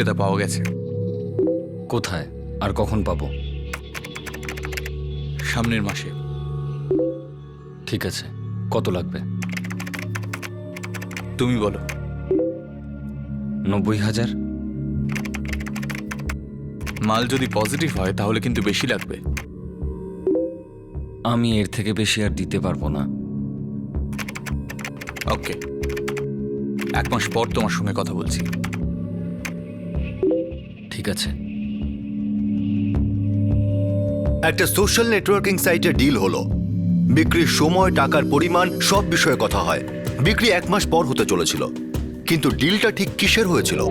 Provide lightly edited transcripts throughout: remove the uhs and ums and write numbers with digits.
বিক্রেতা পাওয়া গেছে। কোথায় আর কখন পাবো? সামনের মাসে। ঠিক আছে, কত লাগবে? তুমি বলো। 90,000। মাল যদি পজিটিভ হয় তাহলে কিন্তু বেশি লাগবে। আমি এর থেকে বেশি আর দিতে পারবো না। ওকে, 1 মাস পর তোমার সঙ্গে কথা বলছি। ঠিক আছে। একটা সোশ্যাল নেটওয়ার্কিং সাইটে ডিল হলো। বিক্রির সময়, টাকার পরিমাণ সব বিষয়ে কথা হয়। বিক্রি 1 মাস পর হতে চলেছিল, কিন্তু ডিলটা ঠিক কিসের হয়েছিল?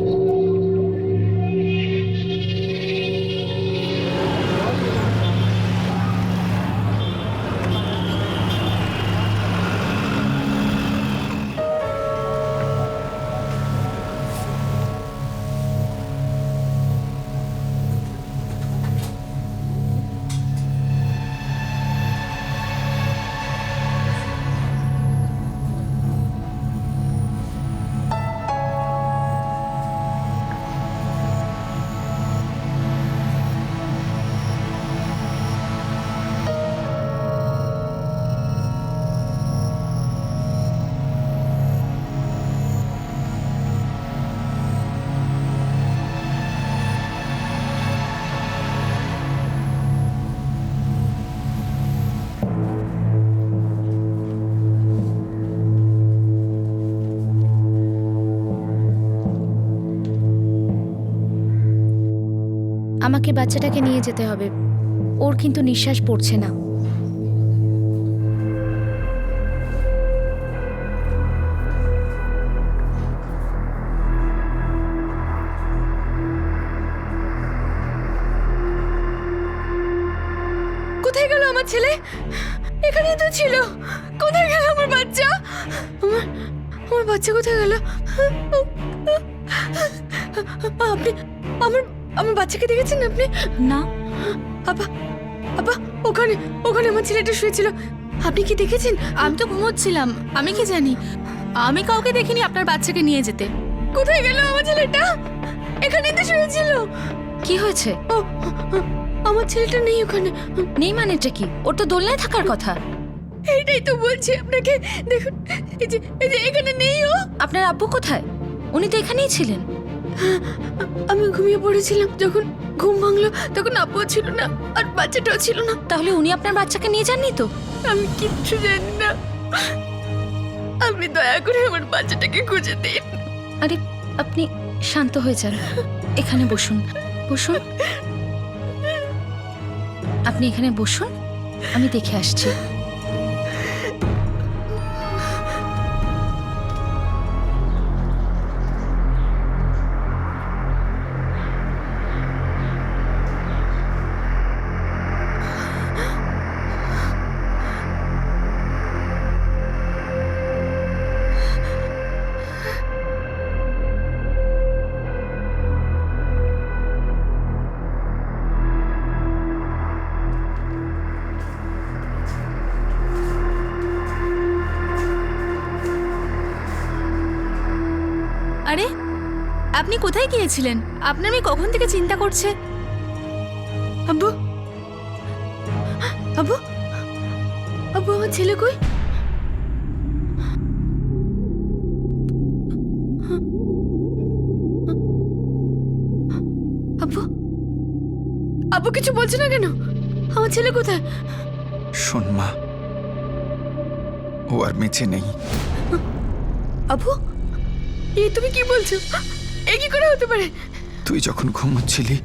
আমাকে বাচ্চাটাকে নিয়ে যেতে হবে। ওর কিন্তু নিঃশ্বাস পড়ছে না। কোথায় গেল আমার ছেলে? এখানেই তো ছিল। কোথায় গেল আমার বাচ্চা? আমার বাচ্চা কোথায় গেল? আপনি আমার বাচ্চাকে দেখেছেন আপনি? না। আপা আপা, ওখানে ওখানে আমার ছেলেটা শুয়েছিল। আপনি কি দেখেছেন? আমি তো ঘুমোচ্ছিলাম, আমি কি জানি। আমি কাউকে দেখিনি আপনার বাচ্চাকে নিয়ে যেতে। কোথায় গেল আমার ছেলেটা? এখানেই তো শুয়েছিল। কি হয়েছে? ও, আমার ছেলেটা নেই ওখানে। নেই মানেটা কি? ওর তো দোলনায় থাকার কথা। এইটাই তো বলছি আপনাকে। দেখুন, এই যে এখানে নেই ও। আপনার আব্বু কোথায়? উনি তো এখানেই ছিলেন। আমি ঘুমিয়ে পড়েছিলাম, যখন ঘুম ভাঙলো তখন আব্বু ছিল না আর বাচ্চাটাও ছিল না। তাহলে উনি আপনার বাচ্চাকে নিয়ে যাননি তো? আমি কিচ্ছু জানি না। আপনি দয়া করে আমার বাচ্চাটাকে খুঁজে দিন। আরে আপনি শান্ত হয়ে যান, এখানে বসুন। বসুন, আপনি এখানে বসুন, আমি দেখে আসছি। আরে আপনি কোথায় গিয়েছিলেন? আপনার মেয়ে কখন থেকে চিন্তা করছে। আব্বু, আব্বু, আব্বু, আমার ছেলে কই? আব্বু, আব্বু কিছু বলছে না কেন? আমার ছেলে কোথায়? শোন মা, ও আর বেঁচে নেই। আব্বু, তুমি কি বলছো? এ কি করে হতে পারে? তুই যখন ঘুমোচ্ছিলি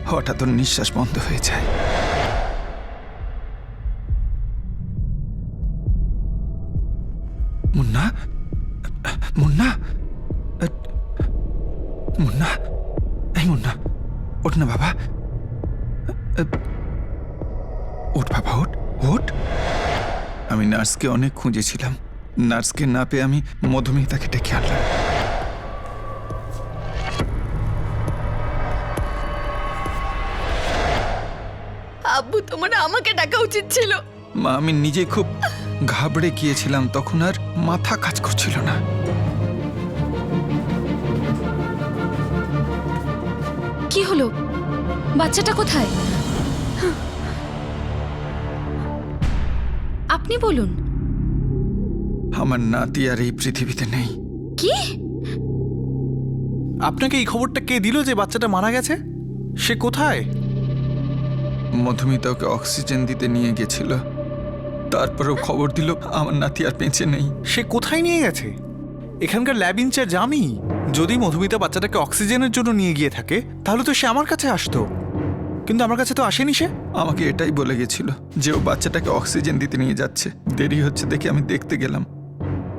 হঠাৎ ওর নিঃশ্বাস বন্ধ হয়ে যায়। মুন্না, মুন্না, মুন্না, এই মুন্না, ওঠ না বাবা। ওঠ বাবা, ওঠ ওঠ। আমি নার্সকে অনেক খুঁজেছিলাম, নার্সকে না পেয়ে আমি মধুমিতাকে ডেকে আনলাম। আব্বু, তোমার আমাকে ডাকা উচিত ছিল। মা, আমি নিজে খুব ঘাবড়ে গিয়েছিলাম, তখন আর মাথা কাজ করছিল না। কি হলো? বাচ্চাটা কোথায়? আপনি বলুন। আমার নাতি আর এই পৃথিবীতে নেই। কি? আপনাকে এই খবরটা কে দিল যে বাচ্চাটা মারা গেছে? সে কোথায়? মধুমিতা ওকে অক্সিজেন দিতে নিয়ে গেছিল, তারপরেও খবর দিল আমার নাতি আর বেঁচে নেই। সে কোথায় নিয়ে গেছে? এখানকার ল্যাব ইনচার্জ আমি। যদি মধুমিতা বাচ্চাটাকে অক্সিজেনের জন্য নিয়ে গিয়ে থাকে তাহলে তো সে আমার কাছে আসতো, কিন্তু আমার কাছে তো আসেনি সে। আমাকে এটাই বলে গেছিল যে ও বাচ্চাটাকে অক্সিজেন দিতে নিয়ে যাচ্ছে। দেরি হচ্ছে দেখে আমি দেখতে গেলাম,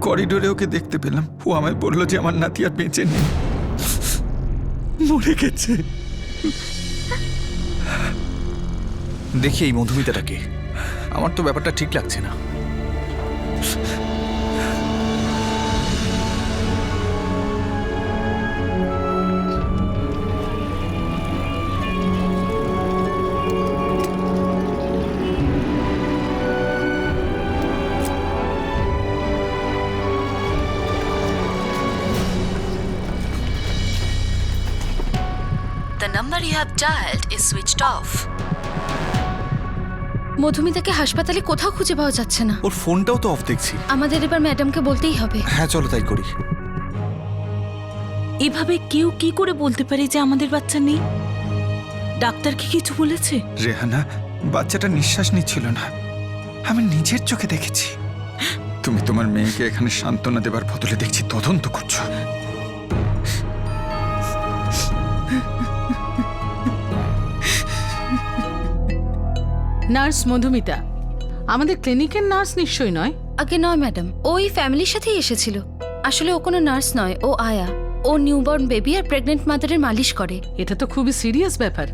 করিডোরে ওকে দেখতে পেলাম। ও আমায় বলল যে আমার নাতি আর বেঁচে নেই, মরে গেছে। দেখি এই মধুমিতাটাকে, আমার তো ব্যাপারটা ঠিক লাগছে না। The number you have dialed is switched off. মধুমিতাকে হাসপাতালে কোথাও খুঁজে পাওয়া যাচ্ছে না। ওর ফোনটাও তো অফ দেখছি। আমাদের এবার ম্যাডামকে বলতেই হবে। হ্যাঁ চলো তাই করি। এভাবে কেউ কি করে বলতে পারে যে আমাদের বাচ্চা নেই? ডাক্তার কি কিছু বলেছে? রেহানা, বাচ্চাটা নিঃশ্বাস নিচ্ছিল না, আমি নিজের চোখে দেখেছি। তুমি তোমার মেয়েকে এখানে সান্ত্বনা দেবার বদলে দেখছি তদন্ত করছো। নার্স মধুমিতা আমাদের ক্লিনিকের নার্স নিশ্চয়ই নয়? আগে নয় ম্যাডাম, ওই ফ্যামিলির সাথেই এসেছিল। আসলে ও কোনো নার্স নয়, ও আয়া। ও নিউবর্ন বেবি আর প্রেগনেন্ট মাদারের মালিশ করে। এটা তো খুবই সিরিয়াস ব্যাপার।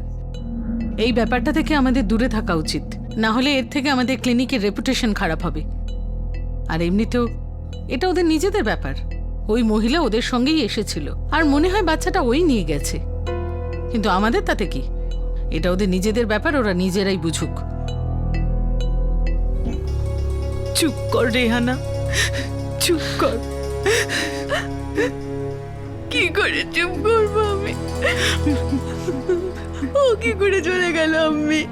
এই ব্যাপারটা থেকে আমাদের দূরে থাকা উচিত, না হলে এর থেকে আমাদের ক্লিনিকের রেপুটেশন খারাপ হবে। আর এমনিতেও এটা ওদের নিজেদের ব্যাপার। ওই মহিলা ওদের সঙ্গেই এসেছিল আর মনে হয় বাচ্চাটা ওই নিয়ে গেছে, কিন্তু আমাদের তাতে কি? এটা ওদের নিজেদের ব্যাপার, ওরা নিজেরাই বুঝুক। চুপ কর রেহানা, চুপ কর। কি করে চুপ করবো আমি? ও কি করে চলে গেল আম্মি?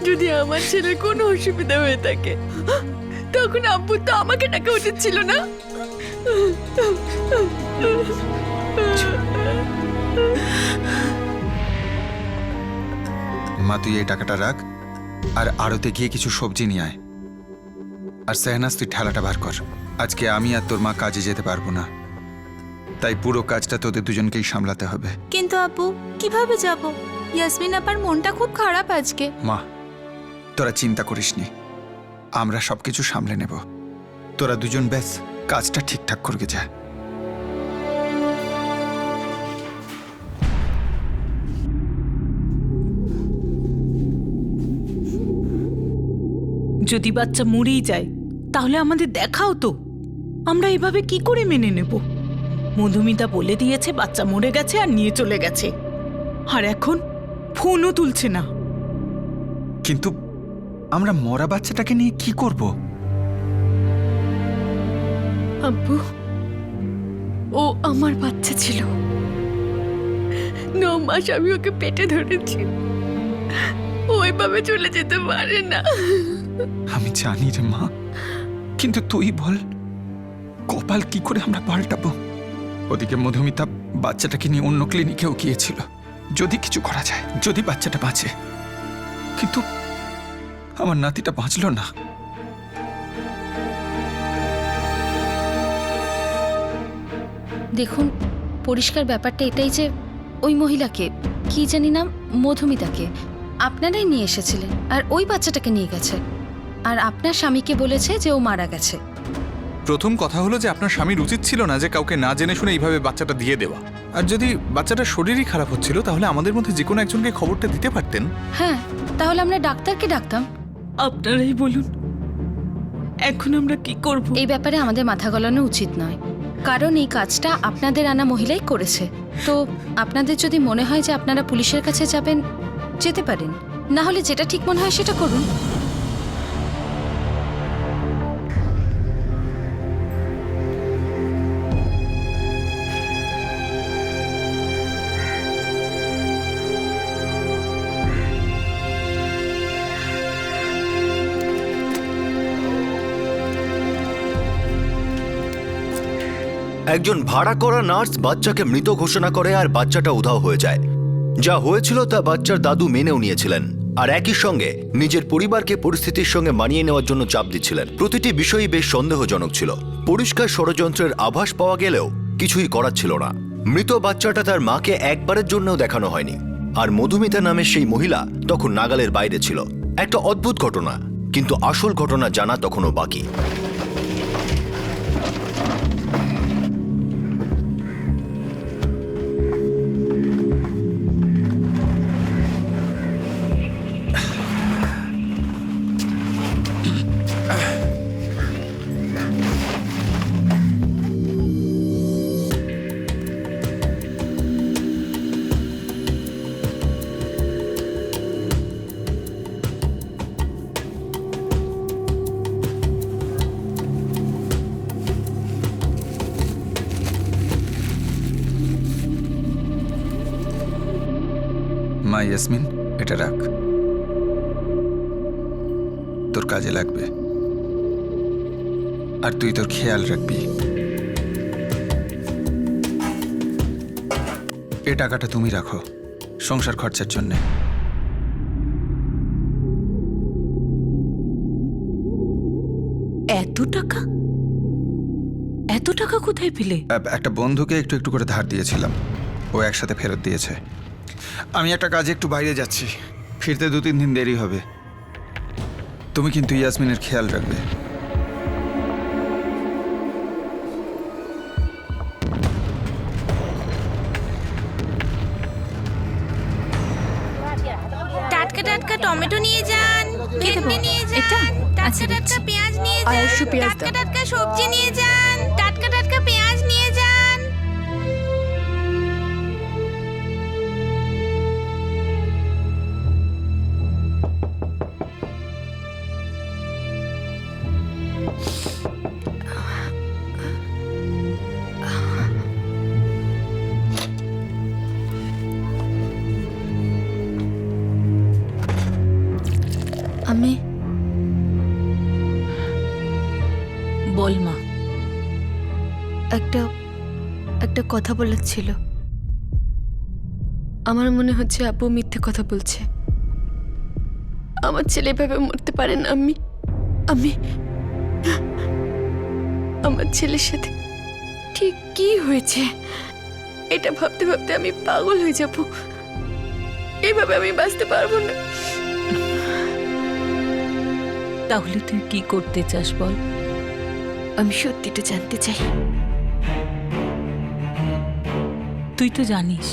যদি আমার ছেলের কোনো অসুবিধা হয়ে থাকে তখন আব্বু তো আমাকে ডাকা উচিত ছিল না? মা, তুই এই টাকাটা রাখ আর আড়তে গিয়ে কিছু সবজি নিয়ে আয়। আর সেহনাজ, তুই ঠেলাটা বার কর। আজকে আমি আর তোর মা কাজে যেতে পারবো না, তাই পুরো কাজটা তোদের দুজনকেই সামলাতে হবে। কিন্তু আপু কিভাবে যাব? ইয়াসমিন আপার মনটা খুব খারাপ আজকে। মা, তোরা চিন্তা করিসনি, আমরা সবকিছু সামলে নেব। তোরা দুজন ব্যাস কাজটা ঠিকঠাক করবে যা। যদি বাচ্চা মরেই যায় তাহলে আমাদের দেখাও তো। আমরা এভাবে কি করে মেনে নেব? মধুমিতা বলে দিয়েছে বাচ্চা মরে গেছে আর নিয়ে চলে গেছে, আর এখন ফোনও তুলছে না। কিন্তু আমরা মরা বাচ্চাটাকে নিয়ে কি করব? আব্বু, ও আমার বাচ্চা ছিল। 9 মাস আমি ওকে পেটে ধরেছি। ও এভাবে চলে যেতে পারে না। আমি জানি রে মা, কিন্তু তুই বল কপাল কি করে আমরা পাল্টাবো? ওদিকে মধুমিতা বাচ্চাটাকে নিয়ে অন্য ক্লিনিকেও গিয়েছিল, যদি কিছু করা যায়, যদি বাচ্চাটা বাঁচে। কিন্তু আমার নাতিটা বাঁচলো না। দেখুন, পরিষ্কার ব্যাপারটা এটাই যে ওই মহিলাকে, কি জানি নাম, মধুমিতাকে আপনারাই নিয়ে এসেছিলেন আর ওই বাচ্চাটাকে নিয়ে গেছে। আর আপনার স্বামীকে বলেছে যে ও মারা গেছে। প্রথম কথা হলো যে আপনার স্বামীর উচিত ছিল না যে কাউকে না জেনে শুনে এইভাবে বাচ্চাটা দিয়ে দেওয়া। আর যদি বাচ্চাটার শরীরই খারাপ হচ্ছিল তাহলে আমাদের মধ্যে যে কোনো একজনকে খবরটা দিতে পারতেন। হ্যাঁ, তাহলে আমরা ডাক্তারকে ডাকতাম। আপনারাই বলুন এখন আমরা কি করব? এই ব্যাপারে আমাদের মাথা গলানো উচিত নয়, কারণ এই কাজটা আপনাদের আনা মহিলাই করেছে। তো আপনাদের যদি মনে হয় যে আপনারা পুলিশের কাছে যাবেন, যেতে পারেন, না হলে যেটা ঠিক মনে হয় সেটা করুন। একজন ভাড়া করা নার্স বাচ্চাকে মৃত ঘোষণা করে আর বাচ্চাটা উধাও হয়ে যায়। যা হয়েছিল তা বাচ্চার দাদু মেনেও নিয়েছিলেন, আর একই সঙ্গে নিজের পরিবারকে পরিস্থিতির সঙ্গে মানিয়ে নেওয়ার জন্য চাপ দিচ্ছিলেন। প্রতিটি বিষয়ই বেশ সন্দেহজনক ছিল। পরিষ্কার ষড়যন্ত্রের আভাস পাওয়া গেলেও কিছুই করার ছিল না। মৃত বাচ্চাটা তার মাকে একবারের জন্যও দেখানো হয়নি, আর মধুমিতা নামের সেই মহিলা তখন নাগালের বাইরে ছিল। একটা অদ্ভুত ঘটনা, কিন্তু আসল ঘটনা জানা তখনও বাকি। মা ইয়াসমিন, এটা রাখ, তোর কাজে লাগবে। আর তুই তোর খেয়াল রাখবি। এ টাকাটা তুমি রাখো সংসার খরচার জন্যে। এত টাকা? এত টাকা কোথায় পেলে? একটা বন্ধুকে একটু একটু করে ধার দিয়েছিলাম, ও একসাথে ফেরত দিয়েছে। আমি একটা কাজে একটু বাইরে যাচ্ছি, ফিরতে 2-3 দিন দেরি হবে। তুমি কিন্তু ইয়াসমিনের খেয়াল রাখবে। টাটকা টাটকা টমেটো নিয়ে যান, ভেন্ডি নিয়ে যান, টাটকা টাটকা পেঁয়াজ নিয়ে যান, টাটকা টাটকা সবজি নিয়ে যান, টাটকা টাটকা পেঁয়াজ নিয়ে যান। আমি বল মা। একটা কথা বলার ছিল। আমার মনে হচ্ছে আব্বু মিথ্যে কথা বলছে। আমার ছেলে এভাবে মরতে পারে না। আমি আমার ছেলের সাথে ঠিক কি হয়েছে এটা ভাবতে ভাবতে আমি পাগল হয়ে যাব। এভাবে আমি বাঁচতে পারবো না। তাহলে তুই কি করতে চাস বল? আমি সত্যিটা জানতে চাই। তুই তো জানিস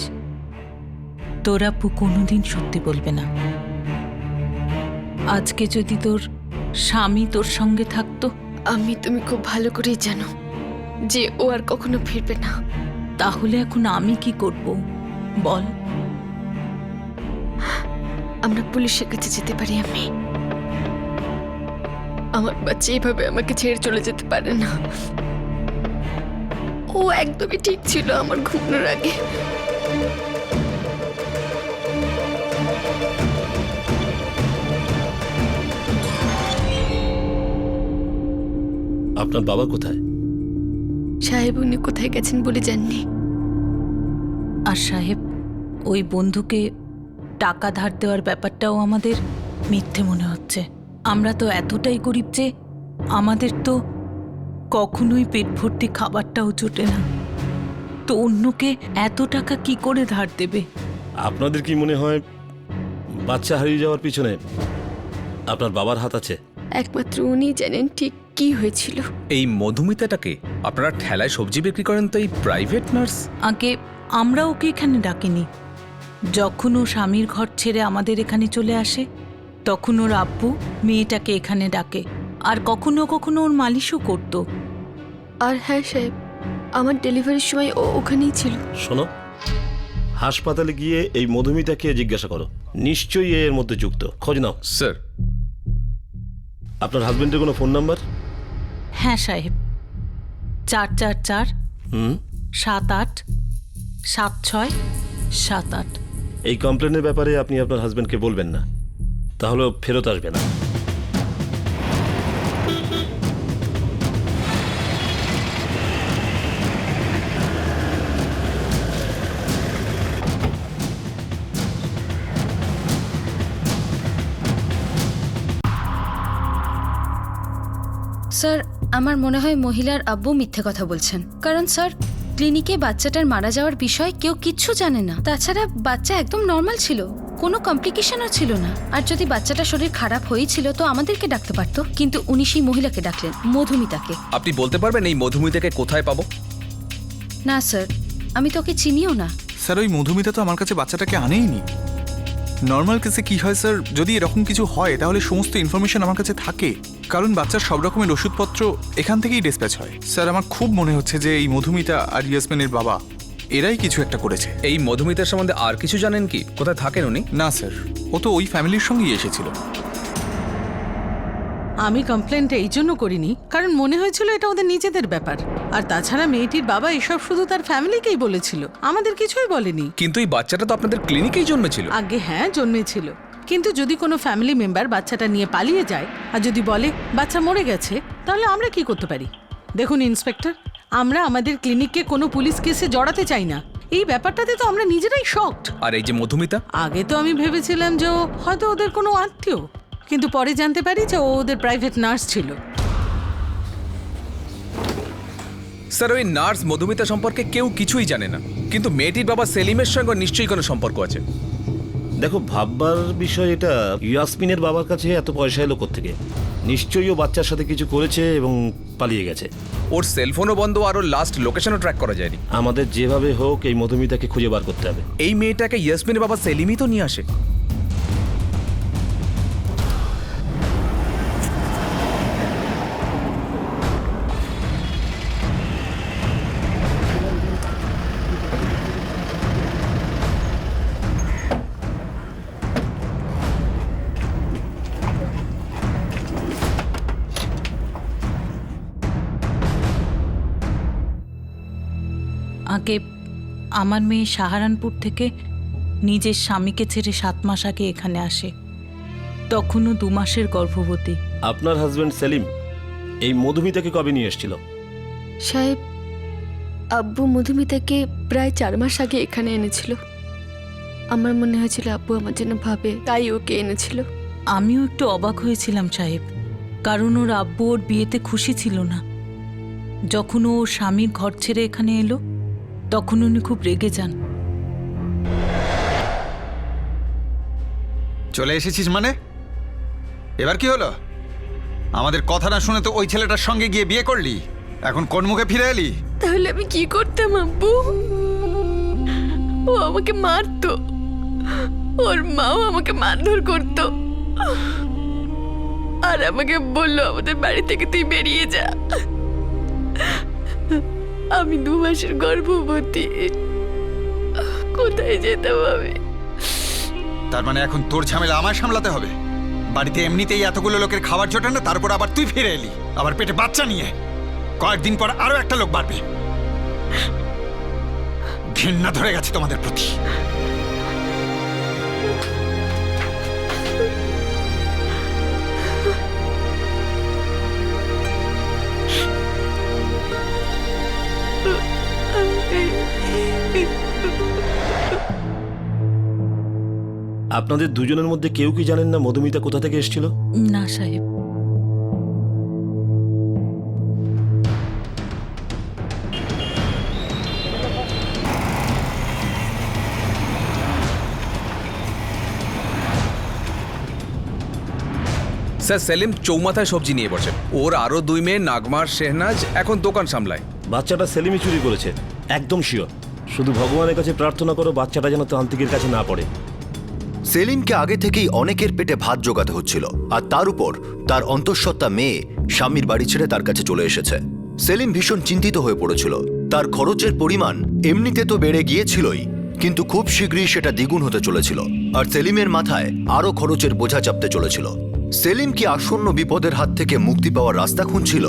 তোর আপু কোনোদিন সত্যি বলবে না। আজকে যদি তোর স্বামী তোর সঙ্গে থাকতো। তুমি খুব ভালো করেই জানো যে ও আর কখনো ফিরবে না। তাহলে এখন আমি কি করব বল? আমরা পুলিশের কাছে যেতে পারি। আমার বাচ্চা এইভাবে আমাকে ছেড়ে চলে যেতে পারে না। ও একদমই ঠিক ছিল আমার ঘুমানোর আগে। আপনার বাবা কোথায়? সাহেব উনি কোথায় গেছেন বলে জাননি। আর সাহেব, ওই বন্ধুকে টাকা ধার দেওয়ার ব্যাপারটাও আমাদের মিথ্যে মনে হচ্ছে। আমরা তো এতটাই গরিব যে আমাদের তো কখনোই পেট ভর্তি খাবারটাও জোটে না, তো অন্যকে এত টাকা কি করে ধার দেবে? আপনাদের কি মনে হয় বাচ্চা হারিয়ে যাওয়ার পিছনে আপনার বাবার হাত আছে? একমাত্র উনি জানেন ঠিক কি হয়েছিল। এই মধুমিতাটাকে আপনারা ঠেলায় সবজি বিক্রি করেন, তো এই প্রাইভেট নার্স? আগে আমরা ওকে এখানে ডাকিনি। যখন ও স্বামীর ঘর ছেড়ে আমাদের এখানে চলে আসে তখন ওর আব্বু মেয়েটাকে এখানে ডাকে, আর কখনো কখনো ওর মালিশও করত। আর হ্যাঁ সাহেব, আমার ডেলিভারির সময় ও ওখানেই ছিল। শোনো, হাসপাতালে গিয়ে এই মধুমিতাকে জিজ্ঞাসা করো, নিশ্চয়ই এর মধ্যে যুক্ত। খোঁজ নাও। স্যার, আপনার হাজবেন্ডের কোনো ফোন নাম্বার? হ্যাঁ সাহেব, 444-78-76-78। এই কমপ্লেনের ব্যাপারে আপনি আপনার হাজবেন্ডকে বলবেন না, তাহলে ফেরত আসবে না। স্যার আমার মনে হয় মহিলার আব্বু মিথ্যে কথা বলছেন, কারণ স্যার ক্লিনিকে বাচ্চাটার মারা যাওয়ার বিষয়ে কেউ কিচ্ছু জানে না। তাছাড়া বাচ্চা একদম নর্মাল ছিল, কোনো কমপ্লিকেশনও ছিল না। আর যদি বাচ্চাটার শরীর খারাপ হয়েছিল তো আমাদেরকে ডাকতে পারতো, কিন্তু উনি সেই মহিলাকে ডাকলেন, মধুমিতাকে। আপনি বলতে পারবেন এই মধুমিতাকে কোথায় পাবো? না স্যার, আমি তোকে চিনিও না। স্যার ওই মধুমিতা তো আমার কাছে বাচ্চাটাকে আনেইনি। নর্মাল কেসে কি হয় স্যার, যদি এরকম কিছু হয় তাহলে সমস্ত ইনফরমেশন আমার কাছে থাকে, কারণ বাচ্চার সব রকমের ওষুধপত্র এখান থেকেই ডিসপ্যাচ হয়। স্যার আমার খুব মনে হচ্ছে যে এই মধুমিতা আর ইয়াসমিনের বাবা এরাই কিছু একটা করেছে। এই মধুমিতার সম্বন্ধে আর কিছু জানেন কি? কোথায় থাকেন উনি? না স্যার, ও তো ওই ফ্যামিলির সঙ্গেই এসেছিল। আমি কমপ্লেনটা এই জন্য করিনি কারণ মনে হয়েছিল এটা ওদের নিজেদের ব্যাপার। আর তাছাড়া মেয়েটির বাবা এসব শুধু তার ফ্যামিলিকেই বলেছিল, আমাদের কিছুই বলেনি। কিন্তু এই বাচ্চাটা তো আপনাদের ক্লিনিকেই জন্মেছিল। আগে হ্যাঁ জন্মেছিল, কিন্তু যদি কোনো ফ্যামিলি মেম্বার বাচ্চাটা নিয়ে পালিয়ে যায় আর যদি বলে বাচ্চা মরে গেছে, তাহলে আমরা কি করতে পারি? দেখুন ইন্সপেক্টর, আমরা আমাদের ক্লিনিককে কোনো পুলিশ কেসে জড়াতে চাই না। এই ব্যাপারটাতে তো আমরা নিজেরাই শকড। আর এই যে মধুমিতা, আগে তো আমি ভেবেছিলাম যে ও হয়তো ওদের কোনো আত্মীয়, কিন্তু পরে জানতে পারি যে ও ওদের প্রাইভেট নার্স ছিল। স্যার ওই নার্স মধুমিতা সম্পর্কে কেউ কিছুই জানে না, কিন্তু মেয়েটির বাবা সেলিমের সঙ্গে নিশ্চয়ই কোনো সম্পর্ক আছে। দেখো, ভাববার বিষয় এটা, ইয়াসমিনের বাবার কাছে এত পয়সা এলো কোত্থেকে? নিশ্চয়ই ও বাচ্চার সাথে কিছু করেছে এবং পালিয়ে গেছে। ওর সেলফোনও বন্ধ আর ওর লাস্ট লোকেশনও ট্র্যাক করা যায়নি। আমাদের যেভাবে হোক এই মধুমিতাকে খুঁজে বার করতে হবে। এই মেয়েটাকে ইয়াসমিনের বাবা সেলিমই তো নিয়ে আসে। আগে আমার মেয়ে সাহারানপুর থেকে নিজের স্বামীকে ছেড়ে 7 মাস আগে এখানে আসে, তখনও 2 মাসের গর্ভবতী। আপনার হাজবেন্ড সেলিম এই মধুমিতাকে কবে নিয়ে এসেছিল? সাহেব, আব্বু মধুমিতাকে প্রায় 4 মাস আগে এখানে এনেছিল। আমার মনে হয়েছিল আব্বু আমার জন্য ভাবে, তাই ওকে এনেছিল। আমিও একটু অবাক হয়েছিলাম সাহেব, কারণ ওর আব্বু ওর বিয়েতে খুশি ছিল না। যখন ও স্বামীর ঘর ছেড়ে এখানে এলো তখন উনি খুব রেগে যান। চলে এসেছিস মানে? এবার কি হলো? আমাদের কথা না শুনে তো ওই ছেলেটার সঙ্গে গিয়ে বিয়ে করলি, এখন কোন মুখে ফিরে এলি? তাহলে আমি কি করতাম আব্বু? ও আমাকে মারতো, ওর মাও আমাকে মারধর করতো, আর আমাকে বললো আমাদের বাড়ি থেকে তুই বেরিয়ে যা। আমি 2 মাসের গর্ভবতী, কোথায় যেতাম আমি? তার মানে এখন তোর ঝামেলা আমায় সামলাতে হবে? বাড়িতে এমনিতেই এতগুলো লোকের খাবার জোটে না, তারপর আবার তুই ফিরে এলি, আবার পেটে বাচ্চা নিয়ে। কয়েকদিন পর আরো একটা লোক বাড়বে। ঘৃণা ধরে গেছে তোমাদের প্রতি। আপনাদের দুজনের মধ্যে কেউ কি জানেন না মধুমিতা কোথা থেকে এসেছিল? না সাহেব। স্যার সেলিম চৌমাথায় সবজি নিয়ে বসে, ওর আরো 2 মেয়ে নাগমার শেহনাজ এখন দোকান সামলায়। বাচ্চাটা সেলিমই চুরি করেছে, একদম শিওর। শুধু ভগবানের কাছে প্রার্থনা করো বাচ্চাটা যেন তান্ত্রিকের কাছে না পড়ে। সেলিমকে আগে থেকেই অনেকের পেটে ভাত জোগাতে হচ্ছিল, আর তার উপর তার অন্তঃসত্ত্বা মেয়ে স্বামীর বাড়ি ছেড়ে তার কাছে চলে এসেছে। সেলিম ভীষণ চিন্তিত হয়ে পড়েছিল। তার খরচের পরিমাণ এমনিতে তো বেড়ে গিয়েছিলই, কিন্তু খুব শীঘ্রই সেটা দ্বিগুণ হতে চলেছিল, আর সেলিমের মাথায় আরো খরচের বোঝা চাপতে চলেছিল। সেলিম কি আসন্ন বিপদের হাত থেকে মুক্তি পাওয়ার রাস্তা খুঁজছিল?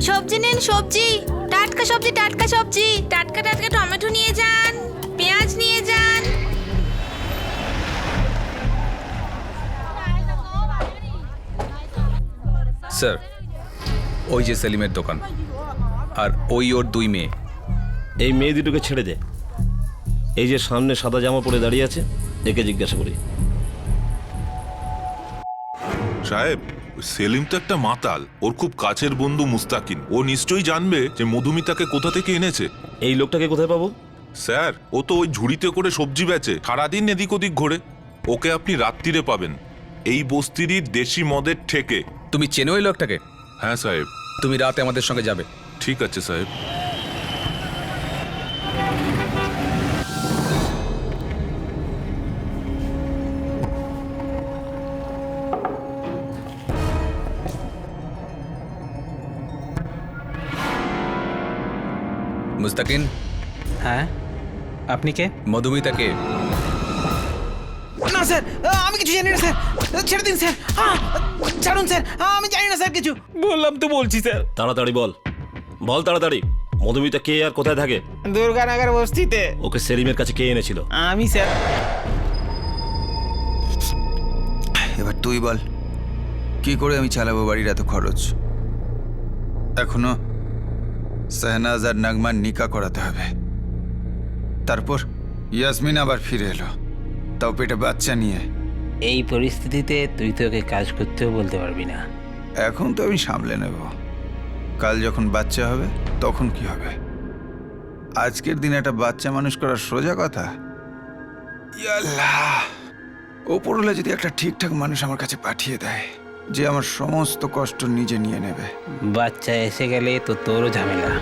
সবজি নিন, সবজি, টাটকা সবজি, টাটকা সবজি, টাটকা টাটকা টমেটো নিয়ে যান, পেঁয়াজ নিয়ে যান। স্যার ওই যে সেলিমের দোকান, আর ওই ওর 2 মেয়ে। এই মেয়ে দুটোকে ছেড়ে দে। এই যে সামনে সাদা জামা পরে দাঁড়িয়ে আছে, একে জিজ্ঞাসা করি। সাহেব, সেলিম তো একটা মাতাল। ওর খুব কাছের বন্ধু মুস্তাকিন, ও নিশ্চয়ই জানবে যে মধুমিতাকে কোথা থেকে এনেছে। এই লোকটাকে কোথায় পাবো? স্যার, ও তো ওই ঝুড়িতে করে সবজি বেচে, সারাদিন এদিক ওদিক ঘোরে। ওকে আপনি রাত্রিরে পাবেন এই বস্তিরই দেশি মদের ঠেকে। তুমি চেনো ওই লোকটাকে? হ্যাঁ সাহেব। তুমি রাতে আমাদের সঙ্গে যাবে। ঠিক আছে সাহেব। মুস্তাকিন। হ্যাঁ, আপনি কে? মধুমিতাকে। না স্যার, আমি কিছু জানি না স্যার, ছেড়ে দিন স্যার, ছাড়ুন স্যার, আমি জানি না স্যার কিছু। বললাম তো বলছি স্যার। তাড়াতাড়ি বল, বল তাড়াতাড়ি। মধুমিতা কে আর কোথায় থাকে? দুর্গানগর বস্তিতে। ওকে সেলিমের কাছে কে এনেছিল? আমি স্যার। এবার তুই বল, কি করে আমি চালাবো বাড়ির এত খরচ? এখনো শাহনাজ আর নাগমার নিকা করাতে হবে। তারপর ইয়াসমিন আবার ফিরে এলো, তাও পেটে বাচ্চা নিয়ে। এই পরিস্থিতিতে তুই তো ওকে কাজ করতেও বলতে পারবি না। এখন তো আমি সামলে নেব, কাল যখন বাচ্চা হবে তখন কি হবে? আজকের দিনে একটা বাচ্চা মানুষ করার সোজা কথা? ইয়াল্লাহ, ওপরওয়ালা যদি একটা ঠিকঠাক মানুষ আমার কাছে পাঠিয়ে দেয় যে আমার সমস্ত কষ্ট নিজে নিয়ে নেবে। বাচ্চা এসে গেলে তো তোরও ঝামেলা,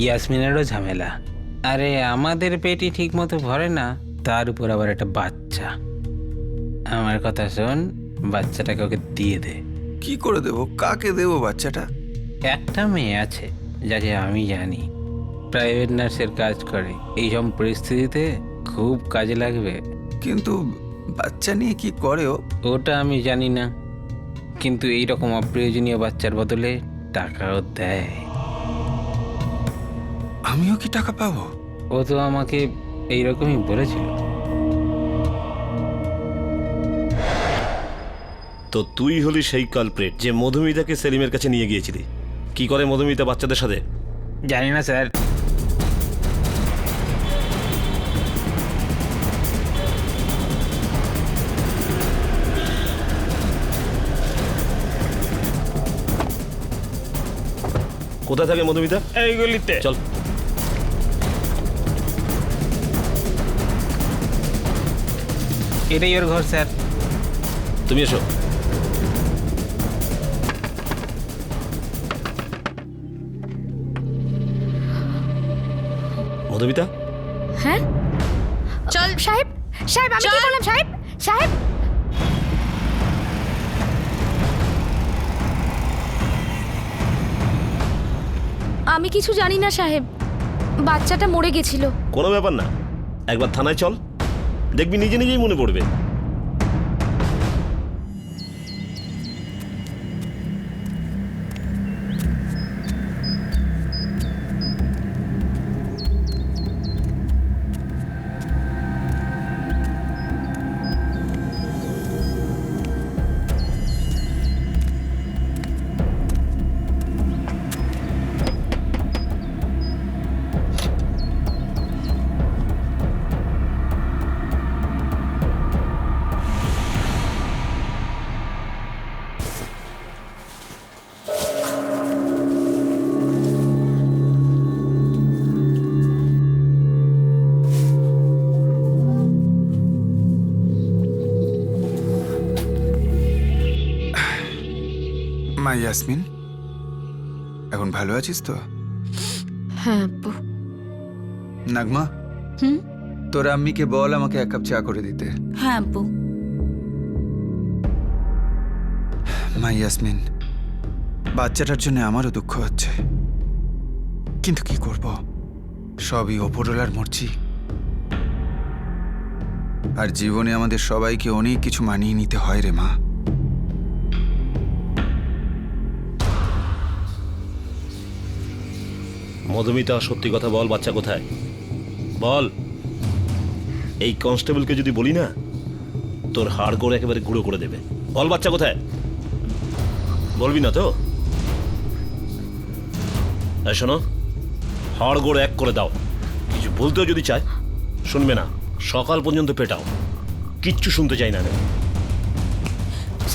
ইয়াসমিনেরও ঝামেলা। আরে আমাদের পেটই ঠিক মতো ভরে না, তার উপর আবার একটা বাচ্চা। আমার কথা শোন, বাচ্চাটাকে ওকে দিয়ে দে। কি করে দেব? কাকে দেব বাচ্চাটা? একটা মেয়ে আছে যাকে আমি জানি, প্রাইভেট নার্সের কাজ করে। এইসব পরিস্থিতিতে খুব কাজে লাগবে। কিন্তু বাচ্চা নিয়ে কি করে ও? ওটা আমি জানি না, কিন্তু এইরকম অপ্রয়োজনীয় বাচ্চার বদলে টাকাও দেয়। আমিও কি টাকা পাবো? ও তো আমাকে এইরকমই বলেছিল। তো তুই হলি সেই কালপ্রেট যে মধুমিতাকে সেলিমের কাছে নিয়ে গিয়েছিলি। কি করে মধুমিতা বাচ্চাদের সাথে? জানি না স্যার। কোথায় থাকে মধুমিতা? এইগুলিতে। চল। এটাই ওর ঘর স্যার। তুমি এসো। মধুমিতা। হ্যাঁ চল সাহেব, সাহেব আমি কি বললাম? সাহেব, সাহেব আমি কিছু জানি না সাহেব, বাচ্চাটা মরে গেছিল। কোনো ব্যাপার না, একবার থানায় চল, দেখবি নিজে নিজেই মনে পড়বে। মা ইয়াসমিন, এখন ভালো আছিস তো? হ্যাঁ আব্বু। নাগমা, তোর আম্মিকে বল আমাকে এক কাপ চা করে দিতে। হ্যাঁ আব্বু। মা ইয়াসমিন, বাচ্চাটার জন্য আমারও দুঃখ হচ্ছে, কিন্তু কি করব? সবই ওপরওয়ালার মর্জি। আর জীবনে আমাদের সবাইকে অনেক কিছু মানিয়ে নিতে হয় রে মা। মধুমিতা, সত্যি কথা বল, বাচ্চা কোথায়? বল। এই কনস্টেবলকে যদি বলি না, তোর হাড় করে একেবারে গুঁড়ো করে দেবে। বল, বাচ্চা কোথায়? বলবি না তো? শোনো, হাড় গোড় এক করে দাও। কিছু বলতেও যদি চায় শুনবে না, সকাল পর্যন্ত পেটাও, কিচ্ছু শুনতে চাই না।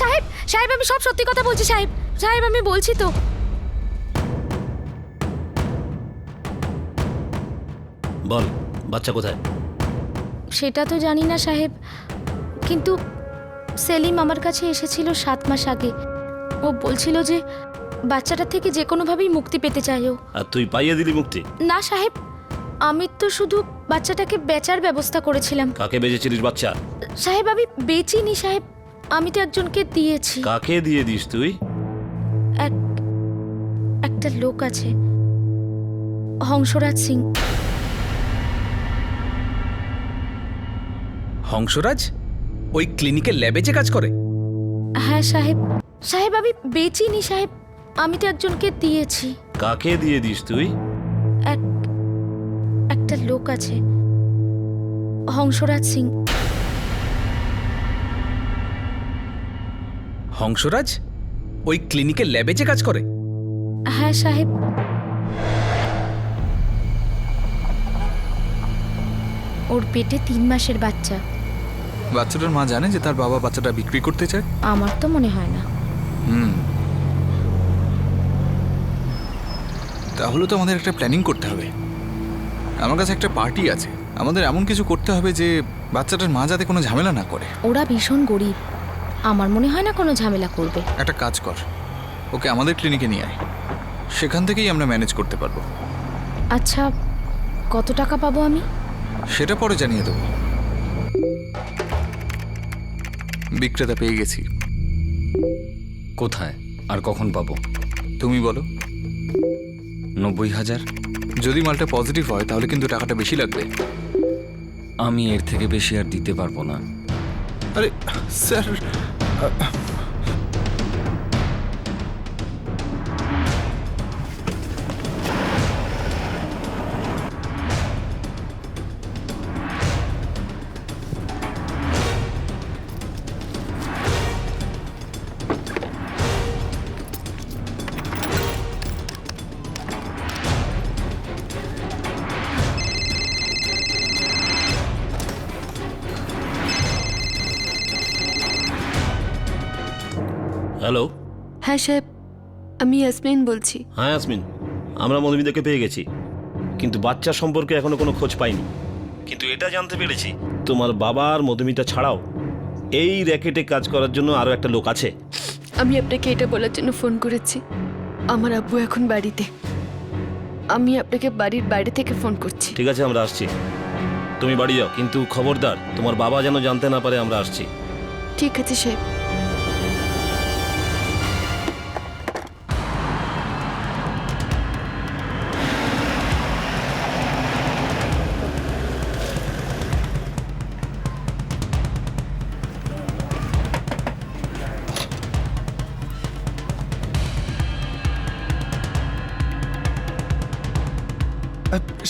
সাহেব সাহেব আমি সব সত্যি কথা বলছি সাহেব। সাহেব আমি বলছি তো। বল বাচ্চা কোথায়? সেটা তো জানি না সাহেব, কিন্তু সেলিম আমার কাছে এসেছিল 7 মাস আগে। ও বলছিল যে বাচ্চাটা থেকে যে কোনোভাবেই মুক্তি পেতে চায় ও। আর তুই পাইয়ে দিলি মুক্তি? না সাহেব, আমি তো শুধু বাচ্চাটাকে বেচার ব্যবস্থা করেছিলাম। কাকে বেচেছিলিস বাচ্চা? সাহেব আমি বেচিনি সাহেব, আমি তো একজনকে দিয়েছি। কাকে দিয়ে দিস তুই? একটা লোক আছে, হংসরাজ সিং। হংসরাজ ওই ক্লিনিকের ল্যাবে যে কাজ করে? হ্যাঁ সাহেব। সাহেব আমি বেচিনি সাহেব, আমি তো একজনকে দিয়েছি। কাকে দিয়ে দিস তুই? একটা লোক আছে, হংসরাজ সিং। হংসরাজ ওই ক্লিনিকের ল্যাবে যে কাজ করে? হ্যাঁ সাহেব। ওর পেটে 3 মাসের বাচ্চা। বাচ্চাটার মা জানে যে তার বাবা বাচ্চাটা বিক্রি করতে চায়? আমার তো মনে হয় না। তাহলে তো আমাদের একটা প্ল্যানিং করতে হবে। আমার কাছে একটা পার্টি আছে, আমাদের এমন কিছু করতে হবে যে বাচ্চাটার মা যাতে কোনো ঝামেলা না করে। ওরা ভীষণ গরিব, আমার মনে হয় না কোনো ঝামেলা করবে। একটা কাজ কর, ওকে আমাদের ক্লিনিকে নিয়ে আয়, সেখান থেকেই আমরা ম্যানেজ করতে পারবো। আচ্ছা কত টাকা পাবো আমি? সেটা পরে জানিয়ে দেবো। বিক্রেতা পেয়ে গেছি। কোথায় আর কখন পাবো? তুমি বলো। 90,000। যদি মালটা পজিটিভ হয় তাহলে কিন্তু টাকাটা বেশি লাগবে। আমি এর থেকে বেশি আর দিতে পারবো না। আরে স্যার, হ্যালো। হ্যাঁ সাহেব, আমি ইয়াসমিন বলছি। হ্যাঁ ইয়াসমিন, আমরা মধুমিতাকে পেয়ে গেছি, কিন্তু বাচ্চা সম্পর্কে এখনো কোনো খোঁজ পাইনি। কিন্তু এটা জানতে পেরেছি তোমার বাবা আর মধুমিতা ছাড়াও এই র্যাকেটে কাজ করার জন্য আরও একটা লোক আছে। আমি আপনাকে এটা বলার জন্য ফোন করেছি, আমার আব্বু এখন বাড়িতে। আমি আপনাকে বাড়ির বাইরে থেকে ফোন করছি। ঠিক আছে, আমরা আসছি। তুমি বাড়ি যাও, কিন্তু খবরদার তোমার বাবা যেন জানতে না পারে আমরা আসছি। ঠিক আছে সাহেব।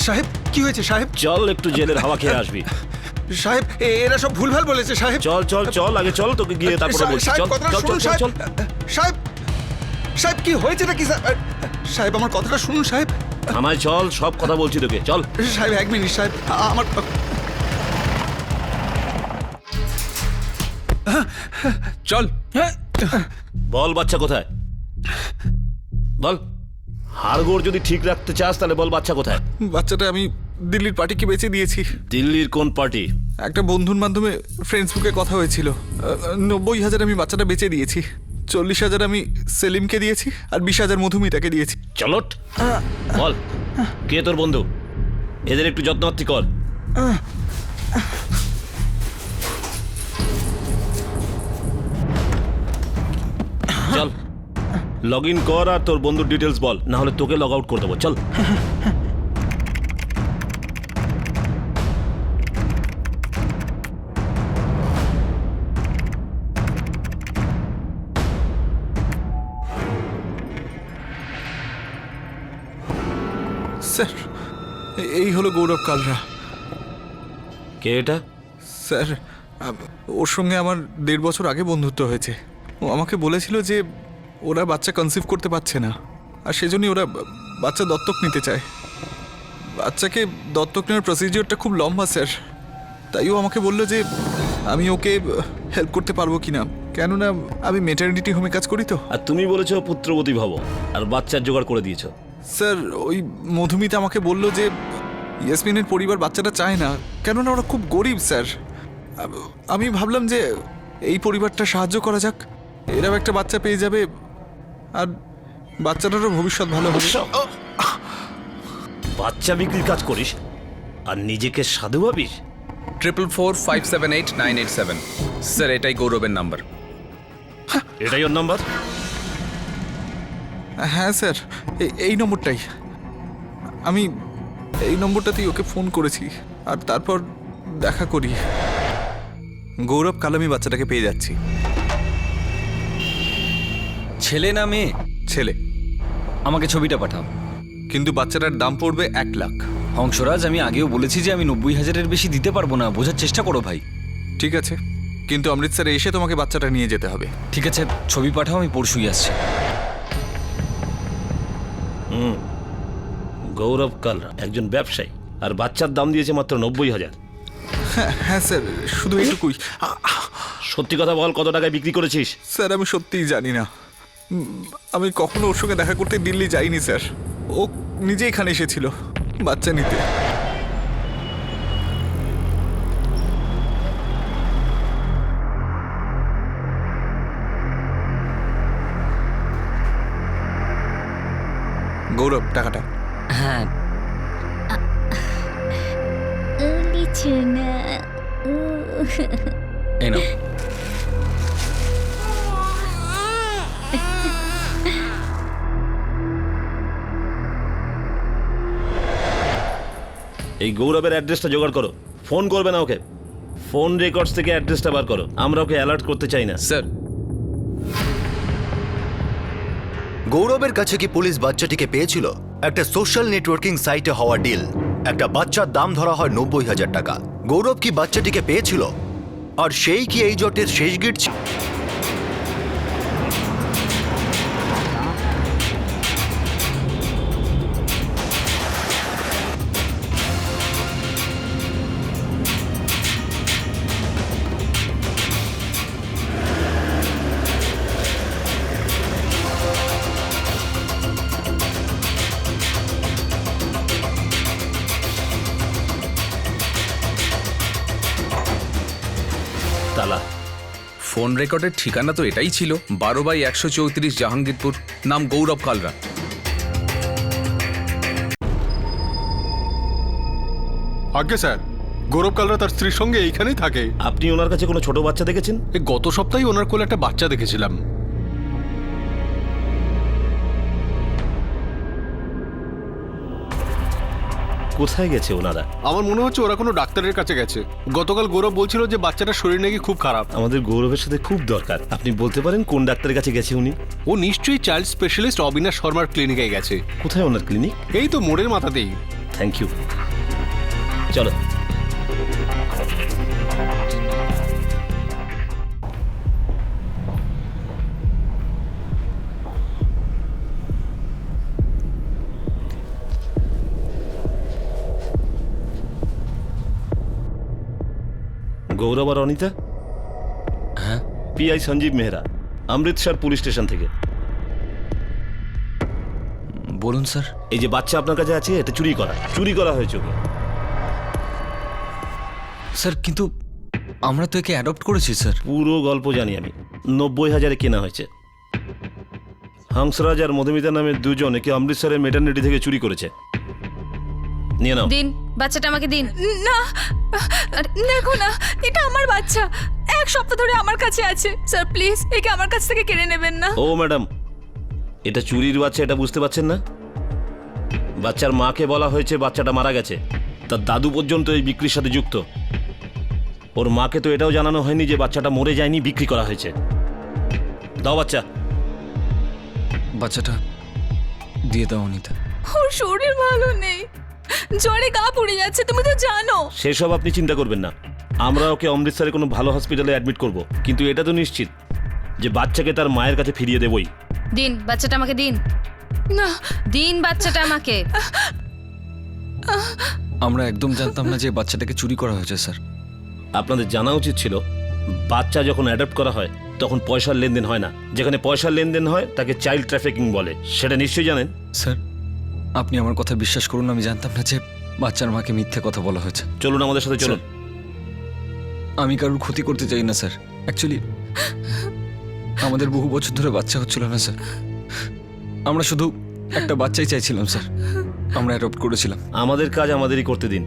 সাহেব কি হয়েছে সাহেব? চল একটু জেলের হাওয়া খেয়ে আসবি। সাহেব এরা সব ভুলভাল বলেছে সাহেব। চল চল চল, আগে চল, তোকে গিয়ে তারপরে বলছি। সাহেব চল কথাটা চল শুনুন চল সাহেব। চল। সাহেব সাহেব কি হয়েছে নাকি সাহেব? আমার কথাটা শুনুন সাহেব। আমায় চল, সব কথা বলছি তোকে, চল। সাহেব 1 মিনিট সাহেব, আমার চল। বল বাচ্চা কোথায়? বল, হাড়গোড় যদি ঠিক রাখতে চাস তাহলে বল বাচ্চা কোথায়? বাচ্চাটা আমি দিল্লির পার্টিকে বেঁচে দিয়েছি। দিল্লির কোন পার্টি? একটা বন্ধুর মাধ্যমে ফেসবুকে কথা হয়েছিল। 90,000 আমি বাচ্চাটা বেঁচে দিয়েছি, 40,000 আমি সেলিমকে দিয়েছি, আর 20,000 মধুমিতাকে দিয়েছি। চলট, বল কে তোর বন্ধু? এদের একটু যত্নআত্তি কর। চল লগ ইন কর আর তোর বন্ধুর ডিটেলস বল, না হলে তোকে লগ আউট করে দেবো। চল। স্যার এই হলো গৌরব কালরা। কে এটা? স্যার ওর সঙ্গে আমার 1.5 বছর আগে বন্ধুত্ব হয়েছে। ও আমাকে বলেছিল যে ওরা বাচ্চা কনসিভ করতে পারছে না, আর সেজন্যই ওরা বাচ্চা দত্তক নিতে চায়। বাচ্চাকে দত্তক নেওয়ার প্রসিজিওরটা খুব লম্বা স্যার, তাই ও আমাকে বললো যে আমি ওকে হেল্প করতে পারবো কিনা, কেননা আমি মেটার্নিটি হোমে কাজ করি তো। আর তুমি বলেছো পুত্রবতী ভব, আর বাচ্চার জোগাড় করে দিয়েছো। স্যার ওই মধুমিতা আমাকে বললো যে ইয়াসমিনের পরিবার বাচ্চাটা চায় না, কেননা ওরা খুব গরিব স্যার। আমি ভাবলাম যে এই পরিবারটা সাহায্য করা যাক, এরাও একটা বাচ্চা পেয়ে যাবে আর বাচ্চাটারও ভবিষ্যৎ ভালো হবে। বাচ্চা বিক্রির কাজ করিস আর নিজেকে সাধু ভাবিস? 444578987 স্যার, এটাই গৌরবের নাম্বার। এটাই ওর নাম্বার? হ্যাঁ স্যার, এই নম্বরটাই। আমি এই নম্বরটাতেই ওকে ফোন করেছি আর তারপর দেখা করি। গৌরব, কাল আমি বাচ্চাটাকে পেয়ে যাচ্ছি। ছেলে না মেয়ে? ছেলে। আমাকে ছবিটা পাঠাও। কিন্তু বাচ্চাটার দাম পড়বে 1 লাখ। হংসরাজ, আমি আগেও বলেছি যে আমি 90,000-এর বেশি দিতে পারবো না, বোঝার চেষ্টা করো ভাই। ঠিক আছে, কিন্তু অমৃতসরে এসে তোমাকে বাচ্চাটা নিয়ে যেতে হবে। ঠিক আছে, ছবি পাঠাও, আমি পরশুই আসছি। গৌরব কালরা একজন ব্যবসায়ী, আর বাচ্চার দাম দিয়েছে মাত্র 90,000। হ্যাঁ স্যার, শুধু এইটুকুই। সত্যি কথা বল, কত টাকায় বিক্রি করেছিস? স্যার আমি সত্যিই জানি না। আমি কখনো ওর সঙ্গে দেখা করতে দিল্লি যাইনি স্যার। ও নিজে এখানে এসেছিল বাচ্চা নিতে। গৌরব, টাকাটা। হ্যাঁ, এই নাও। এই গৌরবের অ্যাড্রেসটা জোগাড় করো। ফোন করবে না ওকে, ফোন রেকর্ডস থেকে অ্যাড্রেসটা বার করো। আমরা ওকে অ্যালার্ট করতে চাই না। স্যার, গৌরবের কাছে কি পুলিশ বাচ্চাটিকে পেয়েছিল? একটা সোশ্যাল নেটওয়ার্কিং সাইটে হওয়া ডিল, একটা বাচ্চার দাম ধরা হয় 90,000 টাকা। গৌরব কি বাচ্চাটিকে পেয়েছিল? আর সেই কি এই জটের শেষ গিট ছিল? তালা। ফোন রেকর্ডের ঠিকানা তো এটাই ছিল, 12/134 জাহাঙ্গীরপুর, নাম গৌরব কালরা। আজ্ঞে স্যার, গৌরব কালরা তার স্ত্রীর সঙ্গে এইখানেই থাকে। আপনি ওনার কাছে কোনো ছোট বাচ্চা দেখেছেন? গত সপ্তাহে ওনার কোলে একটা বাচ্চা দেখেছিলাম। কোথায় গেছে ওনারা? আমার মনে হচ্ছে ওরা কোনো ডাক্তারের কাছে গেছে। গতকাল গৌরব বলছিল যে বাচ্চাটার শরীর নাকি খুব খারাপ। আমাদের গৌরবের সাথে খুব দরকার। আপনি বলতে পারেন কোন ডাক্তারের কাছে গেছে উনি? ও নিশ্চয়ই চাইল্ড স্পেশালিস্ট অবিনাশ শর্মার ক্লিনিকে গেছে। কোথায় ওনার ক্লিনিক? এই তো মোড়ের মাথাতেই। থ্যাংক ইউ, চলো। গৌরব আর অনিতা? হ্যাঁ, PI Sanjeev Mehra, Amritsar police station থেকে। বলুন স্যার। এই যে বাচ্চা আপনার কাছে আছে, এটা চুরি করা হয়েছে ওকে। স্যার, কিন্তু আমরা তো একে অ্যাডপ্ট করেছি স্যার। পুরো গল্প জানি আমি। 90,000-এ কেনা হয়েছে। হংসরাজ আর মধুমিতা নামে দুজন একে অমৃতসরের মেটার্নিটি থেকে চুরি করেছে। নিয়ে নাও। দিন, বাচ্চাটা আমাকে দিন। না, দেখো না, এটা আমার বাচ্চা। 1 সপ্তাহ ধরে আমার কাছে আছে। স্যার প্লিজ, একে আমার কাছ থেকে কেড়ে নেবেন না। ও ম্যাডাম, এটা চুরির বাচ্চা, এটা বুঝতে পারছেন না? বাচ্চার মাকে বলা হয়েছে বাচ্চাটা মারা গেছে, তার দাদু পর্যন্ত এই বিক্রির সাথে যুক্ত। ওর মাকে তো এটাও জানানো হয়নি যে বাচ্চাটা মরে যায়নি, বিক্রি করা হয়েছে। দাও বাচ্চা। বাচ্চাটা দিয়ে দাও অনিতা। ওর শরীর ভালো নেই, জ্বরে গা পুড়ে যাচ্ছে, তুমি তো জানো। সেসব আপনি চিন্তা করবেন না, আমরা ওকে অমৃতসরে কোনো ভালো হসপিটালে অ্যাডমিট করব। কিন্তু এটা তো নিশ্চিত যে বাচ্চাকে তার মায়ের কাছে ফিরিয়ে দেবই। দিন, বাচ্চাটা আমাকে দিন। না, দিন বাচ্চাটা আমাকে। আমরা একদম জানতাম না যে বাচ্চাটাকে চুরি করা হয়েছে স্যার। আপনাদের জানা উচিত ছিল বাচ্চা যখন অ্যাডপ্ট করা হয় তখন পয়সার লেনদেন হয় না, যেখানে পয়সার লেনদেন হয় তাকে চাইল্ড ট্রাফিকিং বলে, সেটা নিশ্চয়ই জানেন। স্যার আপনি আমার কথা বিশ্বাস করুন, আমি জানতাম না যে বাচ্চার মাকে মিথ্যে কথা বলা হয়েছে। চলুন আমাদের সাথে চলুন। আমি কারোর ক্ষতি করতে চাই না স্যার। অ্যাকচুয়ালি আমাদের বহু বছর ধরে বাচ্চা হচ্ছিল না স্যার। আমরা শুধু একটা বাচ্চাই চাইছিলাম স্যার, আমরা অ্যাডপ্ট করেছিলাম। আমাদের কাজ আমাদেরই করতে দিন,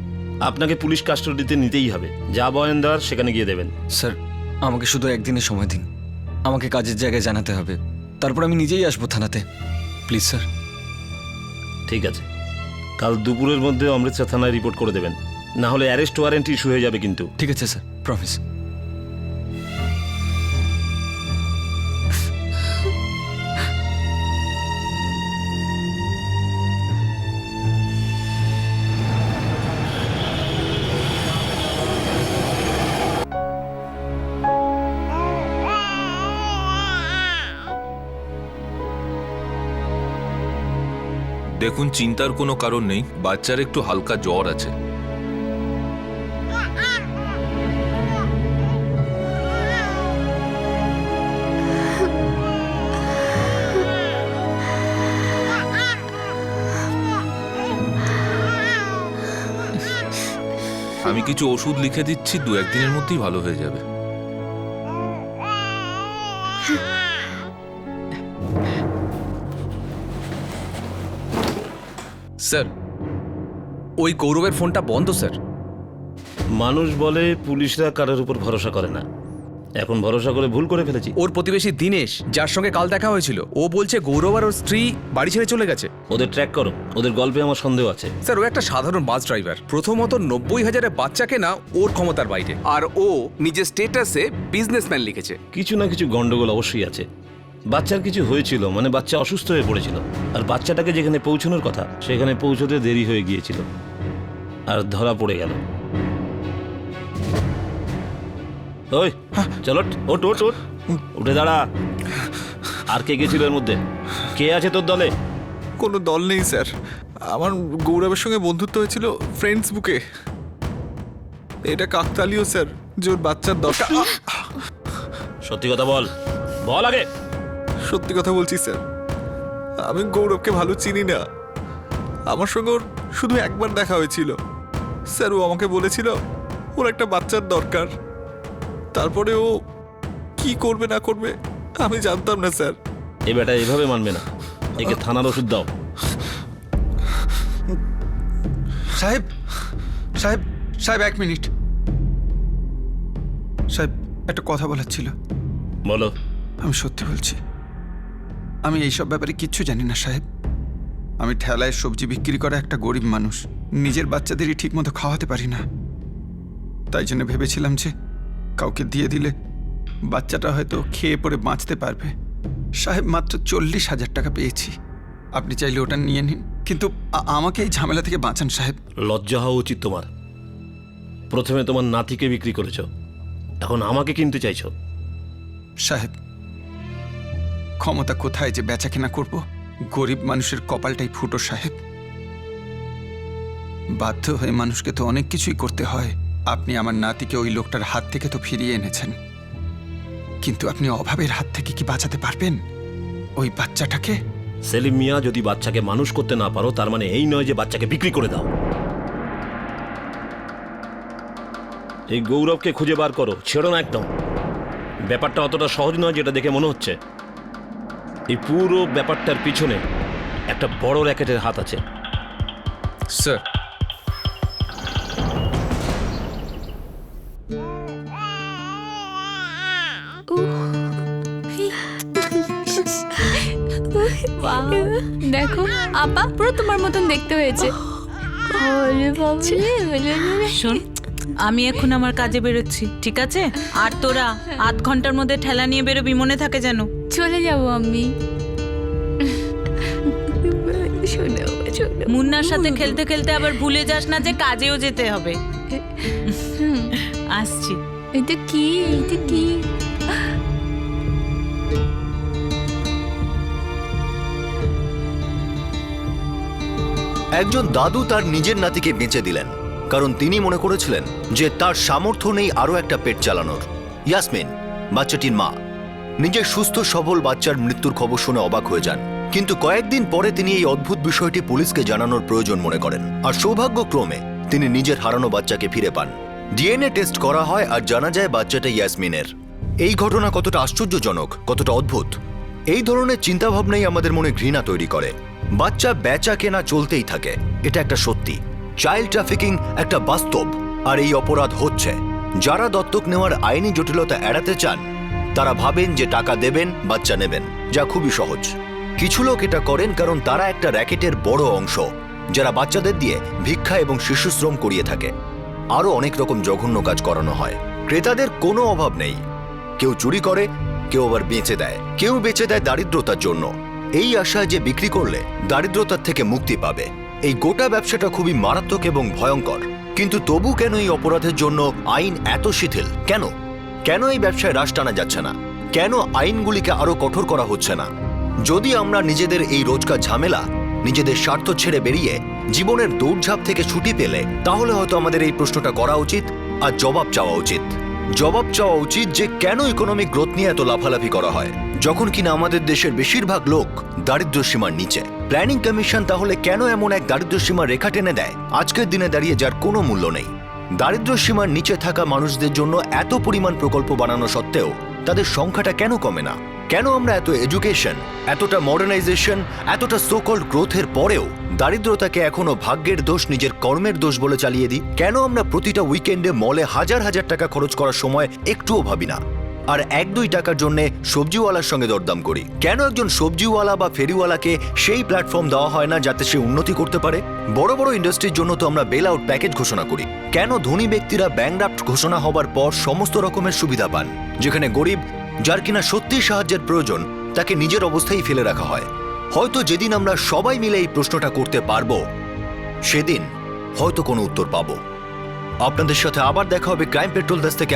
আপনাকে পুলিশ কাস্টডিতে নিতেই হবে। যা বয়ান দেওয়ার সেখানে গিয়ে দেবেন। স্যার আমাকে শুধু একদিনের সময় দিন, আমাকে কাজের জায়গায় জানাতে হবে, তারপর আমি নিজেই আসবো থানাতে। Please sir. ঠিক আছে, কাল দুপুরের মধ্যে অমৃতসর থানায় রিপোর্ট করে দেবেন, না হলে অ্যারেস্ট ওয়ারেন্ট ইস্যু হয়ে যাবে কিন্তু। ঠিক আছে স্যার, প্রমিস। দেখুন, চিন্তার কোনো কারণ নেই, বাচ্চার একটু হালকা জ্বর আছে। আমি কিছু ওষুধ লিখে দিচ্ছি, 2-1 দিনের মধ্যেই ভালো হয়ে যাবে। স্যার ওই গৌরবের ফোনটা বন্ধ স্যার। মানুষ বলে পুলিশরা কারোর উপর ভরসা করে না, এখন ভরসা করে ভুল করে ফেলেছি। ওর প্রতিবেশী দিনেশ, যার সঙ্গে কাল দেখা হয়েছিল, ও বলছে গৌরব আর ওর স্ত্রী বাড়ি ছেড়ে চলে গেছে। ওদের ট্র্যাক করো, ওদের গল্পে আমার সন্দেহ আছে। স্যার ও একটা সাধারণ বাস ড্রাইভার। প্রথমত 90,000-এর বাচ্চা কেনা ওর ক্ষমতার বাইরে, আর ও নিজের স্টেটাসে বিজনেসম্যান লিখেছে। কিছু না কিছু গন্ডগোল অবশ্যই আছে। বাচ্চার কিছু হয়েছিল, মানে বাচ্চা অসুস্থ হয়ে পড়েছিল, আর বাচ্চাটাকে যেখানে পৌঁছানোর কথা সেখানে পৌঁছতে দেরি হয়ে গিয়েছিল আর ধরা পড়ে গেল। ওই চলো, ওট ওট ওট, উঠে দাঁড়া। আর কে গেছিল এর মধ্যে? কে আছে তোর দলে? কোনো দল নেই স্যার, আমার গৌরবের সঙ্গে বন্ধুত্ব হয়েছিল ফ্রেন্ডস বুকে। এটা কাকতালীয় স্যার, যে ওর বাচ্চার দরকার। সত্যি কথা বল, বল আগে। সত্যি কথা বলছি স্যার, আমি গৌরবকে ভালো চিনি না। আমার সঙ্গে ওর শুধু একবার দেখা হয়েছিল স্যার। ও আমাকে বলেছিল ওর একটা বাচ্চার দরকার, তারপরে ও কি করবে না করবে আমি জানতাম না স্যার। এই বেটা এভাবে মানবে না, একে থানার ওষুধ দাও। সাহেব সাহেব সাহেব 1 মিনিট। সাহেব একটা কথা বলার ছিল। বলো। আমি সত্যি বলছি, আমি এইসব ব্যাপারে কিচ্ছু জানি না সাহেব। আমি ঠেলায় সবজি বিক্রি করা একটা গরিব মানুষ, নিজের বাচ্চাদেরই ঠিকমতো খাওয়াতে পারি না। তাই জন্য ভেবেছিলাম যে কাউকে দিয়ে দিলে বাচ্চাটা হয়তো খেয়ে পড়ে বাঁচতে পারবে। সাহেব মাত্র 40,000 টাকা পেয়েছি, আপনি চাইলে ওটা নিয়ে নিন, কিন্তু আমাকে এই ঝামেলা থেকে বাঁচান সাহেব। লজ্জা হওয়া উচিত তোমার। প্রথমে তোমার নাতিকে বিক্রি করেছো, এখন আমাকে কিনতে চাইছো। সাহেব ক্ষমতা কোথায় যে বেচা কেনা করব? গরিব মানুষের কপালটাই ফুটো সাহেব। বাধ্য হয়ে মানুষকে তো অনেক কিছুই করতে হয়। আপনি আমার নাতিকে ওই লোকটার হাত থেকে তো ফিরিয়ে এনেছেন, কিন্তু আপনি অভাবের হাত থেকে কি বাঁচাতে পারবেন ওই বাচ্চাটাকে? সেলিম মিয়া, যদি বাচ্চাকে মানুষ করতে না পারো তার মানে এই নয় যে বাচ্চাকে বিক্রি করে দাও। এই গৌরবকে খুঁজে বার করো, ছেড়ো না একদম। ব্যাপারটা অতটা সহজ নয় যেটা দেখে মনে হচ্ছে। এই পুরো ব্যাপারটার পিছনে একটা বড় র্যাকেটের হাত আছে। স্যার দেখো আপা, পুরো তোমার মতন দেখতে হয়েছে। শোন, আমি এখন আমার কাজে বেরোচ্ছি, ঠিক আছে? আর তোরা 8 ঘন্টার মধ্যে ঠেলা নিয়ে বেরোবি, মনে থাকে যেন। চলে যাবো আমি। মুন্নার সাথে খেলতে খেলতে আবার ভুলে যাস না যে কাজেও যেতে হবে। আসছি। এটা কি? এটা কি? একজন দাদু তার নিজের নাতিকে বেঁচে দিলেন, কারণ তিনি মনে করেছিলেন যে তার সামর্থ্য নেই আরও একটা পেট চালানোর। ইয়াসমিন বাচ্চাটির মা নিজের সুস্থ সবল বাচ্চার মৃত্যুর খবর শুনে অবাক হয়ে যান, কিন্তু কয়েকদিন পরে তিনি এই অদ্ভুত বিষয়টি পুলিশকে জানানোর প্রয়োজন মনে করেন, আর সৌভাগ্যক্রমে তিনি নিজের হারানো বাচ্চাকে ফিরে পান। ডিএনএ টেস্ট করা হয় আর জানা যায় বাচ্চাটা ইয়াসমিনের। এই ঘটনা কতটা আশ্চর্যজনক, কতটা অদ্ভুত, এই ধরনের চিন্তাভাবনাই আমাদের মনে ঘৃণা তৈরি করে। বাচ্চা বেচা কেনা চলতেই থাকে, এটা একটা সত্যি। চাইল্ড ট্রাফিকিং একটা বাস্তব, আর এই অপরাধ হচ্ছে। যারা দত্তক নেওয়ার আইনি জটিলতা এড়াতে চান তারা ভাবেন যে টাকা দেবেন, বাচ্চা নেবেন, যা খুবই সহজ। কিছু লোক এটা করেন কারণ তারা একটা র্যাকেটের বড় অংশ, যারা বাচ্চাদের দিয়ে ভিক্ষা এবং শিশুশ্রম করিয়ে থাকে। আরও অনেক রকম জঘন্য কাজ করানো হয়। ক্রেতাদের কোনো অভাব নেই, কেউ চুরি করে, কেউ আবার বেচে দেয়, কেউ বেচে দেয় দারিদ্রতার জন্য, এই আশায় যে বিক্রি করলে দারিদ্রতার থেকে মুক্তি পাবে। এই গোটা ব্যবসাটা খুবই মারাত্মক এবং ভয়ঙ্কর। কিন্তু তবু কেন এই অপরাধের জন্য আইন এত শিথিল? কেন কেন এই ব্যবসায় রাশ টানা যাচ্ছে না? কেন আইনগুলিকে আরো কঠোর করা হচ্ছে না? যদি আমরা নিজেদের এই রোজকার ঝামেলা, নিজেদের স্বার্থ ছেড়ে বেরিয়ে জীবনের দৌড়ঝাঁপ থেকে ছুটি পেলে, তাহলে হয়তো আমাদের এই প্রশ্নটা করা উচিত আর জবাব চাওয়া উচিত। জবাব চাওয়া উচিত যে কেন ইকোনমিক গ্রোথ নিয়ে এত লাফালাফি করা হয় যখন কিনা আমাদের দেশের বেশিরভাগ লোক দারিদ্র্য সীমার নিচে। প্ল্যানিং কমিশন তাহলে কেন এমন এক দারিদ্র্য সীমার রেখা টেনে দেয় আজকের দিনে দাঁড়িয়ে, যার কোনো মূল্য নেই? দারিদ্র্য সীমার নিচে থাকা মানুষদের জন্য এত পরিমাণ প্রকল্প বানানো সত্ত্বেও তাদের সংখ্যাটা কেন কমে না? কেন আমরা এত এডুকেশন, এতটা মডার্নাইজেশন, এতটা সোকল্ড গ্রোথের পরেও দারিদ্রতাকে এখনো ভাগ্যের দোষ, নিজের কর্মের দোষ বলে চালিয়ে দিই? কেন আমরা প্রতিটা উইকেন্ডে মলে হাজার হাজার টাকা খরচ করার সময় একটুও ভাবি না, আর 1-2 টাকার জন্য সবজিওয়ালার সঙ্গে দরদাম করি? কেন একজন সবজিওয়ালা বা ফেরিওয়ালাকে সেই প্ল্যাটফর্ম দেওয়া হয় না যাতে সে উন্নতি করতে পারে? বড় বড় ইন্ডাস্ট্রির জন্য তো আমরা বেল আউট প্যাকেজ ঘোষণা করি। কেন ধনী ব্যক্তিরা ব্যাংকরাপ্ট ঘোষণা হবার পর সমস্ত রকমের সুবিধা পান, যেখানে গরিব, যার কিনা সত্যিই সাহায্যের প্রয়োজন, তাকে নিজের অবস্থায় ফেলে রাখা হয়? হয়তো যেদিন আমরা সবাই মিলে এই প্রশ্নটা করতে পারবো, সেদিন হয়তো কোনো উত্তর পাবো। আপনাদের সাথে আবার দেখা হবে ক্রাইম পেট্রোল দেশ থেকে